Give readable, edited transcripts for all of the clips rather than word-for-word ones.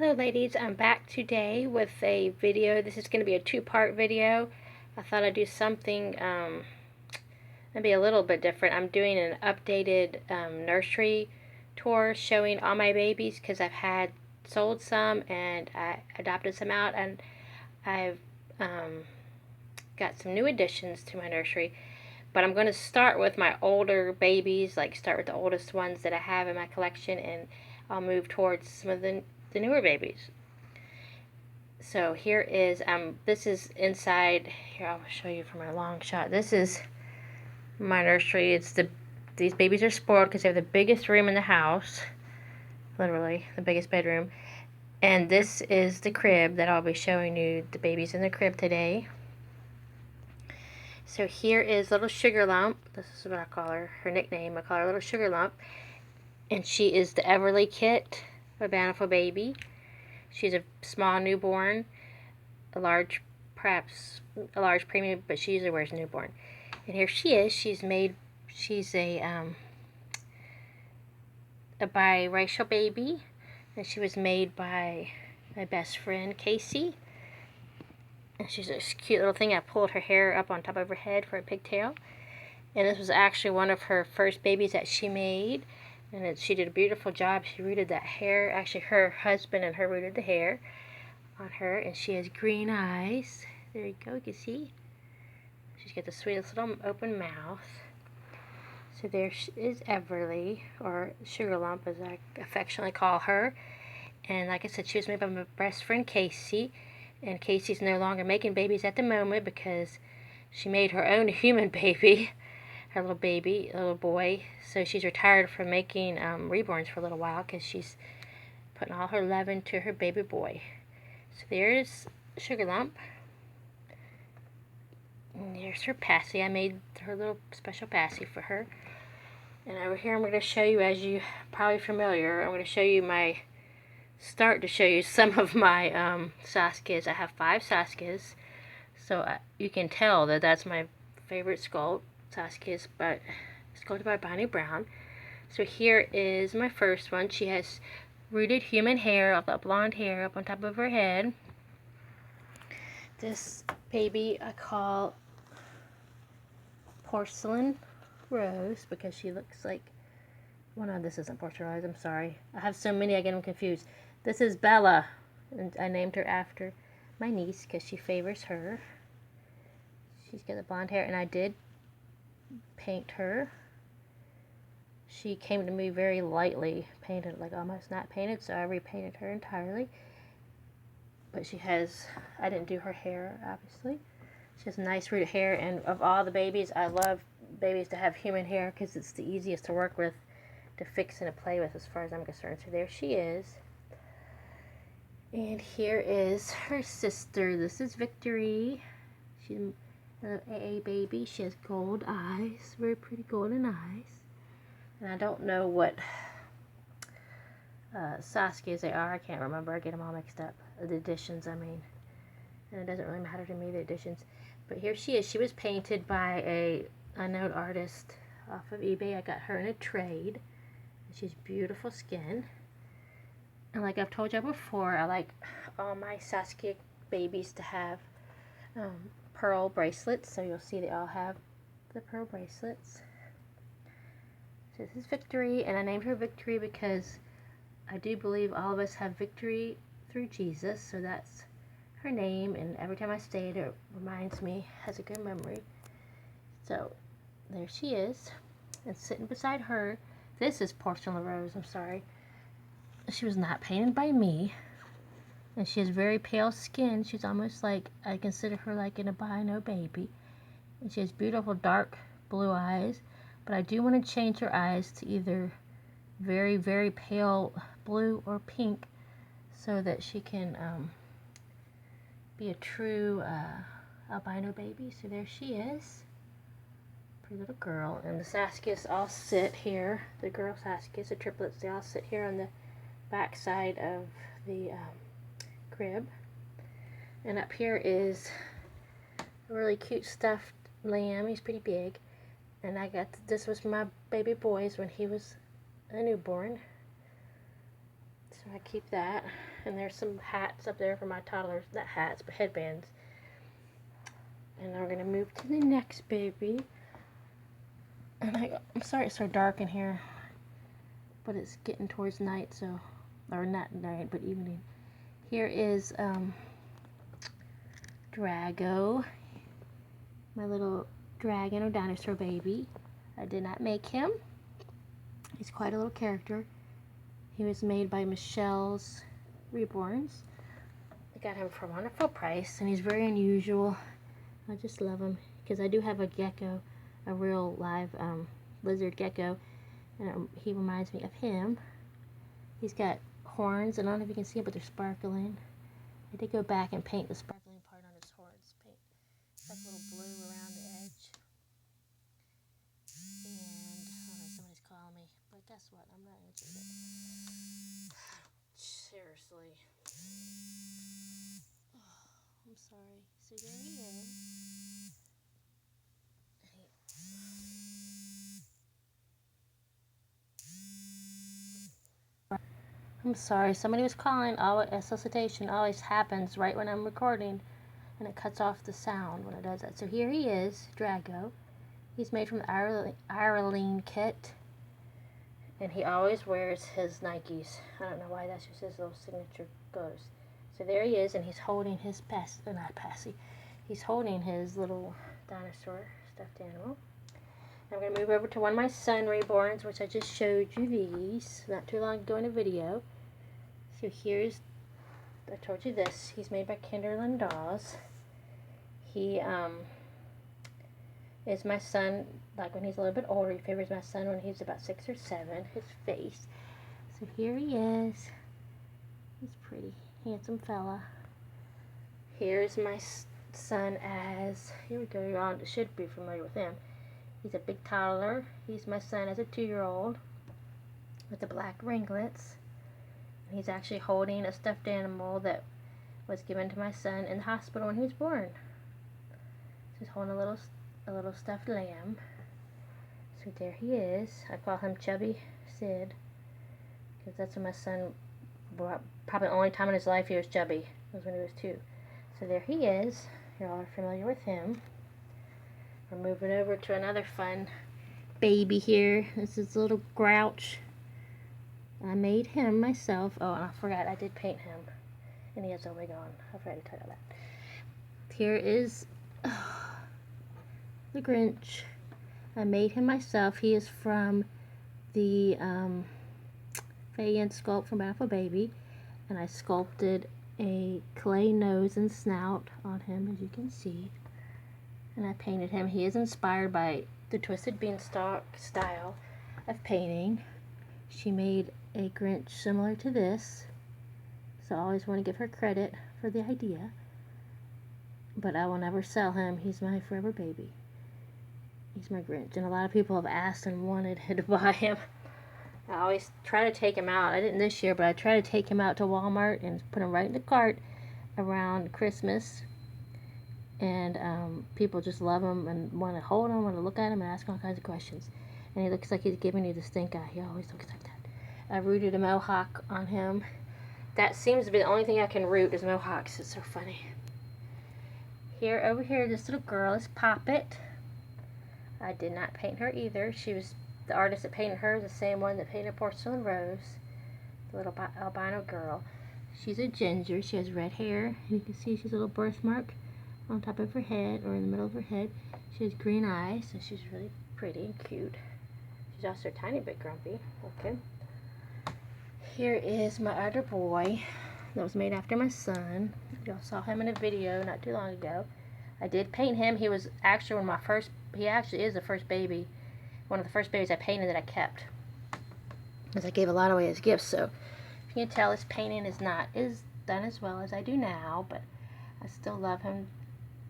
Hello ladies, I'm back today with a video. This is going to be a two-part video. I thought I'd do something maybe a little bit different. I'm doing an updated nursery tour showing all my babies because I've had sold some and I adopted some out, and I've got some new additions to my nursery. But I'm going to start with my older babies, like start with the oldest ones that I have in my collection, and I'll move towards some of the newer babies. So here is, this is inside, here I'll show you from a long shot. This is my nursery. These babies are spoiled because they have the biggest room in the house, literally, the biggest bedroom. And this is the crib that I'll be showing you the babies in the crib today. So here is little Sugar Lump. This is what I call her nickname. I call her little Sugar Lump. And she is the Everly Kit, a bountiful baby. She's a small newborn, perhaps a large premium, but she usually wears newborn. And here she is. She's a biracial baby, and she was made by my best friend Casey. And she's a cute little thing. I pulled her hair up on top of her head for a pigtail. And this was actually one of her first babies that she made. And she did a beautiful job. She rooted that hair. Actually, her husband and her rooted the hair on her. And she has green eyes. There you go. You can see. She's got the sweetest little open mouth. So there is Everly, or Sugar Lump as I affectionately call her. And like I said, she was made by my best friend Casey. And Casey's no longer making babies at the moment because she made her own human baby. Her little baby, little boy. So she's retired from making reborns for a little while because she's putting all her love into her baby boy. So there's Sugar Lump. And there's her passy. I made her little special passy for her. And over here I'm going to show you, as you probably familiar, I'm going to show you some of my Saskias. I have 5 Saskias. So you can tell that that's my favorite sculpt. Saskia's, but sculpted by Bonnie Brown. So here is my first one. She has rooted human hair, blonde hair up on top of her head. This baby I call Porcelain Rose because she looks like, well, no, this isn't Porcelain Rose, I'm sorry. I have so many I get them confused. This is Bella, and I named her after my niece because she favors her. She's got the blonde hair, and I did paint her. She came to me very lightly painted, like almost not painted, so I repainted her entirely. But I didn't do her hair, obviously. She has nice rooted hair, and of all the babies, I love babies to have human hair because it's the easiest to work with, to fix and to play with as far as I'm concerned. So there she is. And here is her sister. This is Victory. She's the AA baby. She has gold eyes, very pretty golden eyes. And I don't know what Saskias they are. I can't remember. I get them all mixed up. The editions, I mean. And it doesn't really matter to me, the editions. But here she is. She was painted by a unknown artist off of eBay. I got her in a trade. She's beautiful skin. And like I've told you before, I like all my Saskia babies to have pearl bracelets. So you'll see they all have the pearl bracelets. So this is Victory, and I named her Victory because I do believe all of us have victory through Jesus. So that's her name, and every time I say it, it reminds me, has a good memory. So there she is, and sitting beside her, this is Porcelain Rose, I'm sorry. She was not painted by me, and she has very pale skin. She's almost like, I consider her like an albino baby. And she has beautiful dark blue eyes, but I do want to change her eyes to either very, very pale blue or pink so that she can be a true albino baby. So there she is. Pretty little girl. And the Saskias all sit here. The girl Saskias, the triplets, they all sit here on the back side of the crib. And up here is a really cute stuffed lamb. He's pretty big. And this was my baby boy's when he was a newborn. So I keep that. And there's some hats up there for my toddlers. Not hats, but headbands. And now we're going to move to the next baby. And I'm sorry it's so dark in here. But it's getting towards night, so... Or not night, but evening. Here is Drago. My little dragon or dinosaur baby. I did not make him. He's quite a little character. He was made by Michelle's Reborns. I got him for a wonderful price, and he's very unusual. I just love him because I do have a gecko, a real live lizard gecko, and he reminds me of him. He's got horns, and I don't know if you can see them, but they're sparkling. I did go back and paint the sparkling part on his horns. It's like a little blue around the edge. And I don't know, somebody's calling me, but guess what? I'm not answering it. Seriously. I'm sorry. So there he is. I'm sorry. Somebody was calling. A solicitation always happens right when I'm recording, and it cuts off the sound when it does that. So here he is, Drago. He's made from the Ireland kit, and he always wears his Nikes. I don't know why. That's just his little signature colors. So there he is, and he's holding his He's holding his little dinosaur stuffed animal. I'm going to move over to one of my son Reborns, which I just showed you these not too long ago in a video. So here's, I told you this, he's made by Kinderland Dolls. He is my son, like when he's a little bit older. He favors my son when he's about 6 or 7, his face. So here he is. He's pretty, handsome fella. Here's my son as, here we go, you all should be familiar with him. He's a big toddler. He's my son as a 2-year-old with the black ringlets. And he's actually holding a stuffed animal that was given to my son in the hospital when he was born. So he's holding a little stuffed lamb. So there he is. I call him Chubby Sid because that's when my son, probably the only time in his life he was chubby was when he was 2. So there he is. You all are familiar with him. We're moving over to another fun baby here. This is little Grouch. I made him myself. Oh, and I forgot I did paint him. And he has a wig on. I forgot to tell you that. Here is the Grinch. I made him myself. He is from the Fay Sculpt from Baffle Baby. And I sculpted a clay nose and snout on him, as you can see. And I painted him. He is inspired by the Twisted Beanstalk style of painting. She made a Grinch similar to this, so I always want to give her credit for the idea. But I will never sell him. He's my forever baby. He's my Grinch. And a lot of people have asked and wanted to buy him. I always try to take him out. I didn't this year, but I try to take him out to Walmart and put him right in the cart around Christmas. And people just love him and want to hold him, want to look at him and ask all kinds of questions. And he looks like he's giving you the stink eye. He always looks like that. I rooted a mohawk on him. That seems to be the only thing I can root is mohawks. It's so funny. Here, over here, this little girl is Poppet. I did not paint her either. She was the artist that painted her, the same one that painted Porcelain Rose, the little albino girl. She's a ginger. She has red hair. You can see she's a little birthmark on top of her head, or in the middle of her head. She has green eyes, so she's really pretty and cute. She's also a tiny bit grumpy. Okay. Here is my other boy that was made after my son. Y'all saw him in a video not too long ago. I did paint him. He was actually he actually is the first baby, one of the first babies I painted that I kept, because I gave a lot away as gifts. So if you can tell, his painting is not done as well as I do now, but I still love him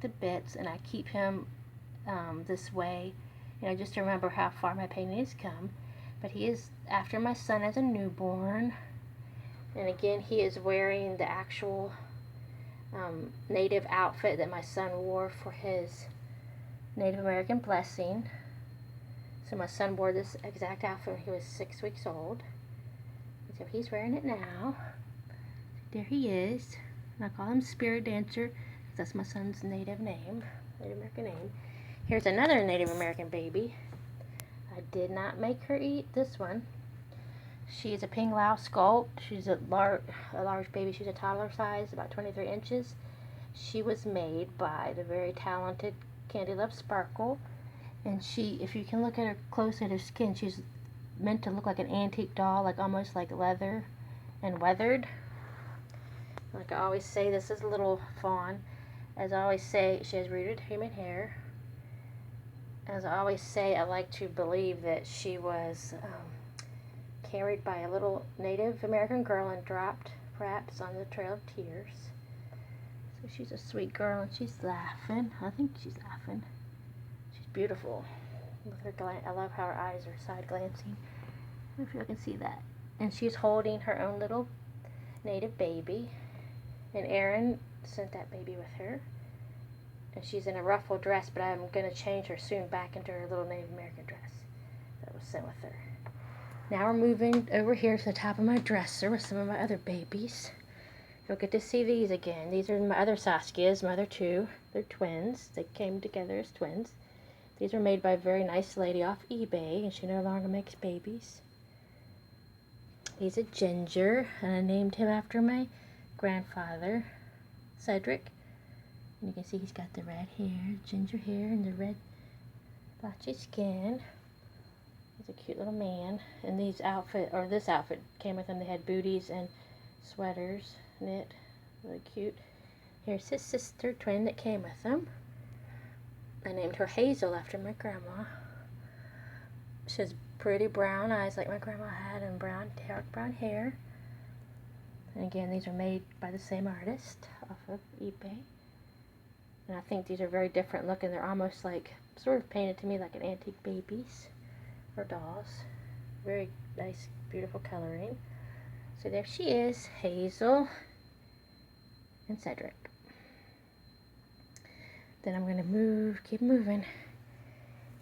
to bits, and I keep him this way, just to remember how far my painting has come. But he is after my son as a newborn, and again he is wearing the actual native outfit that my son wore for his Native American blessing. So my son wore this exact outfit when he was 6 weeks old. So he's wearing it now. There he is. And I call him Spirit Dancer because that's my son's Native American name. Here's another Native American baby. I did not make her eat this one. She is a Ping Lao sculpt. She's a large baby. She's a toddler size, about 23 inches. She was made by the very talented Candy Love Sparkle. And she, if you can look at her close at her skin, she's meant to look like an antique doll, like almost like leather and weathered. Like I always say, this is a little fawn. As I always say, she has rooted human hair. As I always say, I like to believe that she was carried by a little Native American girl and dropped perhaps on the Trail of Tears. So she's a sweet girl and she's laughing. I think she's laughing. She's beautiful. With her I love how her eyes are side glancing. I don't know if you can see that. And she's holding her own little Native baby. And Erin sent that baby with her. And she's in a ruffled dress, but I'm going to change her soon back into her little Native American dress that was sent with her. Now we're moving over here to the top of my dresser with some of my other babies. You'll get to see these again. These are my other Saskias, my other two. They're twins. They came together as twins. These are made by a very nice lady off eBay, and she no longer makes babies. He's a Ginger, and I named him after my grandfather, Cedric. And you can see he's got the red hair, ginger hair, and the red blotchy skin. He's a cute little man. And this outfit came with him. They had booties and sweaters knit. Really cute. Here's his sister twin that came with him. I named her Hazel after my grandma. She has pretty brown eyes like my grandma had and dark brown hair. And again, these are made by the same artist off of eBay. And I think these are very different looking. They're almost like, sort of painted to me like an antique babies or dolls. Very nice, beautiful coloring. So there she is, Hazel and Cedric. Then I'm going to keep moving.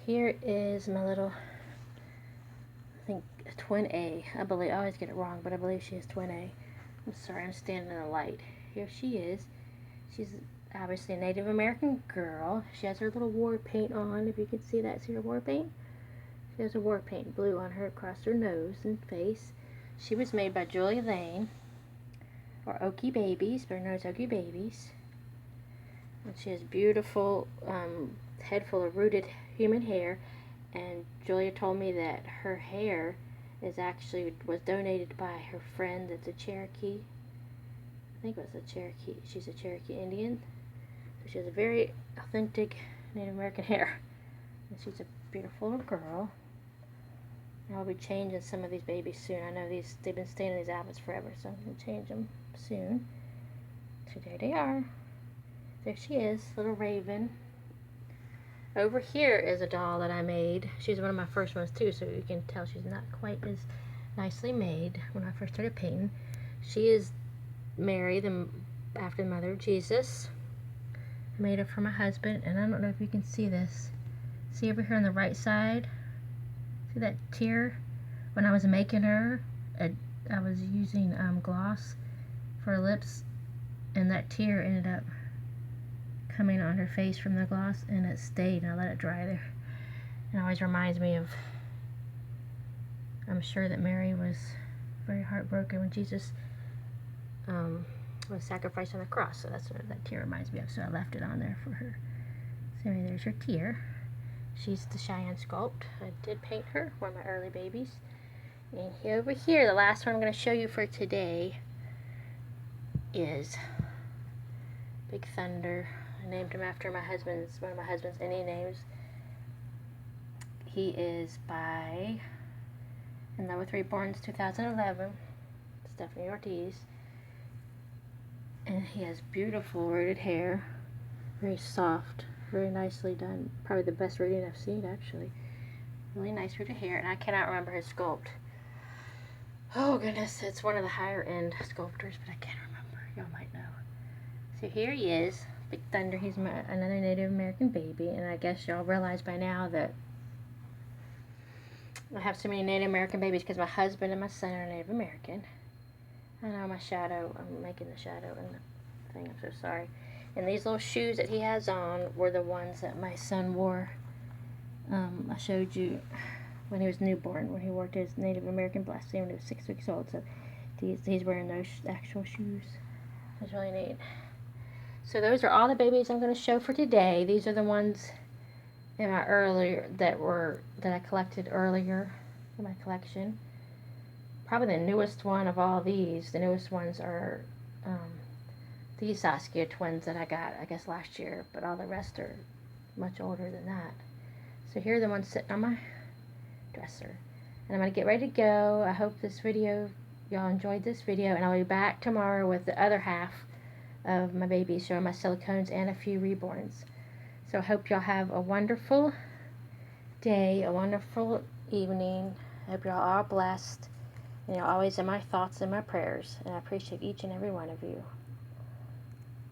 Here is my little, I think, twin A. I believe, I always get it wrong, but I believe she is twin A. I'm sorry, I'm standing in the light. Here she is. She's obviously a Native American girl. She has her little war paint on, if you can see that. See her war paint? She has a war paint blue on her across her nose and face. She was made by Julia Lane, or Okie Babies, better known as Okie Babies. And she has beautiful head full of rooted human hair. And Julia told me that her hair was donated by her friend that's a Cherokee. I think it was a Cherokee. She's a Cherokee Indian. So she has a very authentic Native American hair. And she's a beautiful little girl. And I'll be changing some of these babies soon. I know they've been staying in these outfits forever, so I'm going to change them soon. So there they are. There she is, little Raven. Over here is a doll that I made. She's one of my first ones too, so you can tell she's not quite as nicely made when I first started painting. She is Mary, after the mother of Jesus. I made her for my husband, and I don't know if you can see this. See over here on the right side? See that tear? When I was making her, I was using gloss for her lips, and that tear ended up coming on her face from the gloss, and it stayed, and I let it dry there. It always reminds me of, I'm sure that Mary was very heartbroken when Jesus was sacrificed on the cross, so that's what that tear reminds me of, so I left it on there for her. So there's her tear. She's the Cheyenne sculpt. I did paint her, one of my early babies. And over here, the last one I'm going to show you for today is Big Thunder. I named him after one of my husband's Indian names. He is by In Love with Reborn's 2011, Stephanie Ortiz. And he has beautiful rooted hair, very soft, very nicely done. Probably the best rooting I've seen, actually. Really nice rooted hair, and I cannot remember his sculpt. Oh goodness, it's one of the higher end sculptors, but I can't remember. Y'all might know. So here he is, Big Thunder. He's another Native American baby, and I guess y'all realize by now that I have so many Native American babies because my husband and my son are Native American. I know my shadow, I'm making the shadow in the thing, I'm so sorry. And these little shoes that he has on were the ones that my son wore. I showed you when he was newborn, when he wore his Native American blessing when he was 6 weeks old. So he's wearing those actual shoes. It's really neat. So those are all the babies I'm going to show for today. These are the ones in my earlier that I collected earlier in my collection. Probably the newest one of all these. The newest ones are these Saskia twins that I got, I guess, last year. But all the rest are much older than that. So here are the ones sitting on my dresser. And I'm going to get ready to go. I hope this video, y'all enjoyed this video. And I'll be back tomorrow with the other half of my babies, showing my silicones and a few reborns. So I hope y'all have a wonderful day, a wonderful evening. I hope y'all are blessed. And you're always in my thoughts and my prayers. And I appreciate each and every one of you.